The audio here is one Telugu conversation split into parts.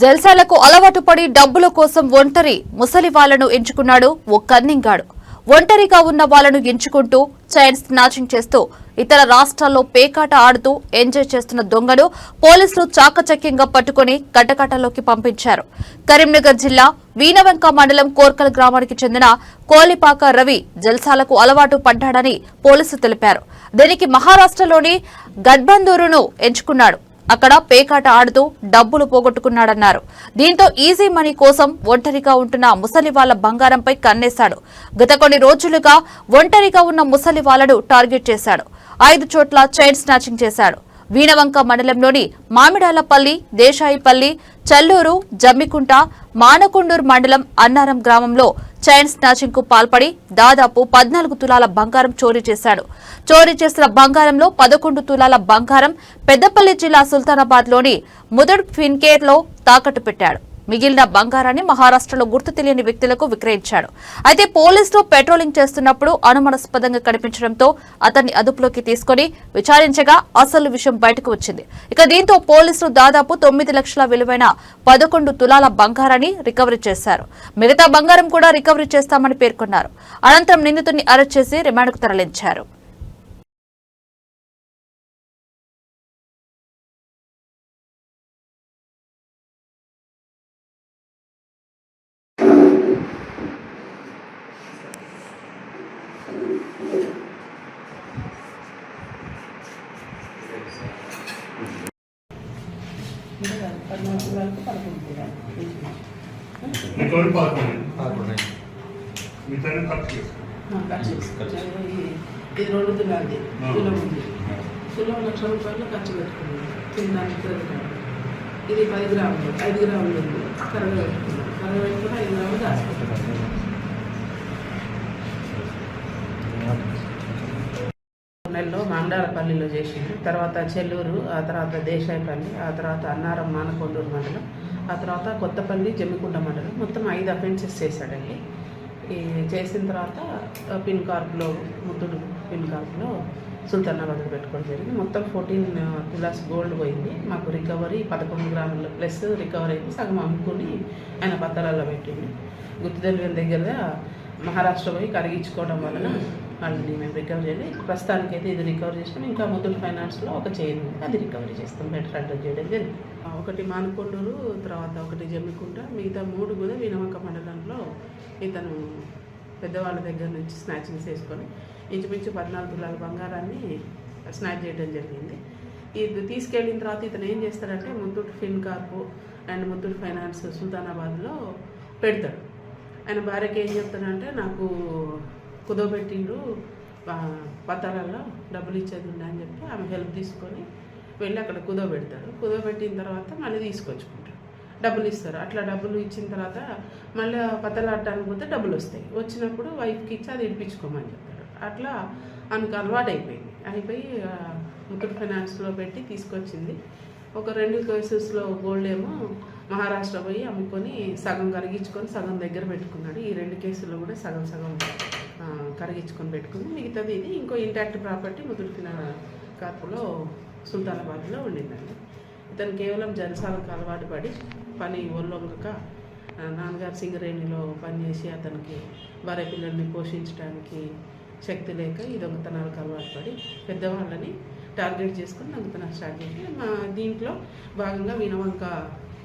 జల్సాలకు అలవాటు పడి డబ్బుల కోసం ఒంటరి ముసలి వాళ్లను ఎంచుకున్నాడు ఓ కన్నింగాడు. ఒంటరిగా ఉన్న వాళ్లను ఎంచుకుంటూ చైన్ స్నాచింగ్ చేస్తూ ఇతర రాష్ట్రాల్లో పేకాట ఆడుతూ ఎంజాయ్ చేస్తున్న దొంగను పోలీసులు చాకచక్యంగా పట్టుకుని కట్టకట్టలోకి పంపించారు. కరీంనగర్ జిల్లా వీణవంక మండలం కోర్కల్ గ్రామానికి చెందిన కోలిపాక రవి జల్సాలకు అలవాటు పడ్డాడని పోలీసులు తెలిపారు. దీనికి మహారాష్ట్రలోని గడ్బందూరును ఎంచుకున్నాడు. అక్కడ పేకాట ఆడుతూ డబ్బులు పోగొట్టుకున్నాడన్నారు. దీంతో ఈజీ మనీ కోసం ఒంటరిగా ఉంటున్న ముసలి వాళ్ల బంగారంపై కన్నేశాడు. గత కొన్ని రోజులుగా ఒంటరిగా ఉన్న ముసలి వాళ్లను టార్గెట్ చేశాడు. 5 చోట్ల చైన్ స్నాచింగ్ చేశాడు. వీణవంక మండలంలోని మామిడాలపల్లి, దేశాయిపల్లి, చల్లూరు, జమ్మికుంట, మానకొండూరు మండలం అన్నారం గ్రామంలో చైన్ స్నాచింగ్ కు పాల్పడి దాదాపు 14 తులాల బంగారం చోరీ చేశాడు. చోరీ చేసిన బంగారంలో 11 తులాల బంగారం పెద్దపల్లి జిల్లా సుల్తానాబాద్ లోని ముదడ్ ఫిన్కేర్ లో తాకట్టు పెట్టాడు. మిగిలిన బంగారాన్ని మహారాష్ట్రలో గుర్తు తెలియని వ్యక్తులకు విక్రయించాడు. అయితే పోలీసులు పెట్రోలింగ్ చేస్తున్నప్పుడు అనుమానాస్పదంగా కనిపించడంతో అతన్ని అదుపులోకి తీసుకుని విచారించగా అసలు విషయం బయటకు వచ్చింది. దీంతో పోలీసులు దాదాపు 9 లక్షల విలువైన 11 తులాల బంగారాన్ని రికవరీ చేశారు. మిగతా బంగారం కూడా రికవరీ చేస్తామని పేర్కొన్నారు. అనంతరం నిందితుడిని అరెస్ట్ చేసి రిమాండ్కు తరలించారు. ఇది 2 తులాది తులం ఉంది. తులం 1 లక్ష రూపాయలు ఖర్చు పెట్టుకున్నాను తినడానికి. ఇది 10 గ్రాములు 5 గ్రాములు ఉంది. కరగ పెట్టుకున్నాను. 5 గ్రాములు దాచిపెట్టుకున్నాను. నెలలో మామిడాలపల్లిలో చేసింది. తర్వాత చెల్లూరు, ఆ తర్వాత దేశాయిపల్లి, ఆ తర్వాత అన్నారం మానకొండూరు మండలం, ఆ తర్వాత కొత్తపల్లి జమ్మికుంట మండలం. మొత్తం 5 అఫెన్సెస్ చేశాడండి. ఈ చేసిన తర్వాత పిన్ కార్పులో ముద్దుడు పిన్ కార్పులో సుల్తానాబాద్ పెట్టుకోవడం జరిగింది. మొత్తం 14 తులాస్ గోల్డ్ పోయింది. మాకు రికవరీ 11 గ్రాముల ప్లస్ రికవరీ అయింది. సగం అమ్ముకుని ఆయన పత్రాలలో పెట్టింది. గుర్తు తెలియని దగ్గర మహారాష్ట్ర పోయి కరిగించుకోవడం వలన వాళ్ళని మేము రికవరీ చేయాలి. ప్రస్తుతానికైతే ఇది రికవరీ చేస్తాం. ఇంకా ముత్తూట్ ఫైనాన్స్లో ఒక చైన్ ఉంది, అది రికవరీ చేస్తాం. బెటర్ అడ్రస్ చేయడం జరిగింది. ఒకటి మానకొండూరు, తర్వాత ఒకటి జమ్మికుంట, మిగతా 3 కూడా వీణవంక మండలంలో ఇతను పెద్దవాళ్ళ దగ్గర నుంచి స్నాచింగ్ చేసుకొని ఇంచుమించు 14 తులాల బంగారాన్ని స్నాచ్ చేయడం జరిగింది. ఇది తీసుకెళ్ళిన తర్వాత ఇతను ఏం చేస్తాడంటే ముత్తూట్ ఫిన్ కార్పు అండ్ ముత్తూట్ ఫైనాన్స్ సుల్తానాబాద్లో పెడతాడు. ఆయన భార్యకి ఏం చెప్తాడంటే నాకు కుదోబెట్టిండ్రు పత్రాలలో డబ్బులు ఇచ్చేది ఉండే అని చెప్పి ఆమె హెల్ప్ తీసుకొని వెళ్ళి అక్కడ కుదోబెడతాడు. కుదోబెట్టిన తర్వాత మళ్ళీ తీసుకొచ్చుకుంటాడు. డబ్బులు ఇస్తారు. అట్లా డబ్బులు ఇచ్చిన తర్వాత మళ్ళీ పత్తలాడటానికి పోతే డబ్బులు వస్తాయి. వచ్చినప్పుడు వైఫ్కి ఇచ్చి అది ఇడిపించుకోమని చెప్తాడు. అట్లా ఆమెకు అలవాటు అయిపోయి ముత్తూట్ ఫైనాన్స్లో పెట్టి తీసుకొచ్చింది. ఒక 2 కేసెస్లో గోల్డ్ ఏమో మహారాష్ట్ర పోయి అమ్ముకొని సగం కరిగించుకొని సగం దగ్గర పెట్టుకున్నాడు. ఈ 2 కేసుల్లో కూడా సగం కరిగించుకొని పెట్టుకుని మిగతాది ఇది ఇంకో ఇంటాక్ట్ ప్రాపర్టీ ముత్తూట్ కార్పులో సుల్తానాబాద్లో ఉండిందండి. ఇతను కేవలం జల్సాలకు అలవాటు పడి పని ఒళ్ళొంగక నాన్నగారు సింగరేణిలో పనిచేసి అతనికి భార్య పిల్లల్ని పోషించడానికి శక్తి లేక ఈ దొంగతనాలకు అలవాటు పడి పెద్దవాళ్ళని టార్గెట్ చేసుకుని దొంగతనాలు స్టార్ట్ చేసి మా దీంట్లో భాగంగా వీణవంక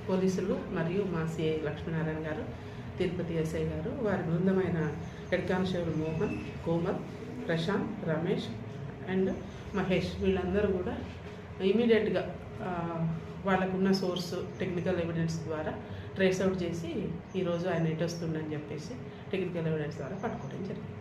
పోలీసులు మరియు మా సిఐ లక్ష్మీనారాయణ గారు, తిరుపతి ఎస్ఐ గారు, వారి బృందమైన head constable Mohan, Komal, Prashant, Ramesh and Mahesh వీళ్ళందరూ కూడా ఇమీడియట్గా వాళ్ళకున్న సోర్స్ టెక్నికల్ ఎవిడెన్స్ ద్వారా ట్రేస్ అవుట్ చేసి ఈరోజు ఆయన ఎటు వస్తుండని చెప్పేసి టెక్నికల్ ఎవిడెన్స్ ద్వారా పట్టుకోవడం జరిగింది.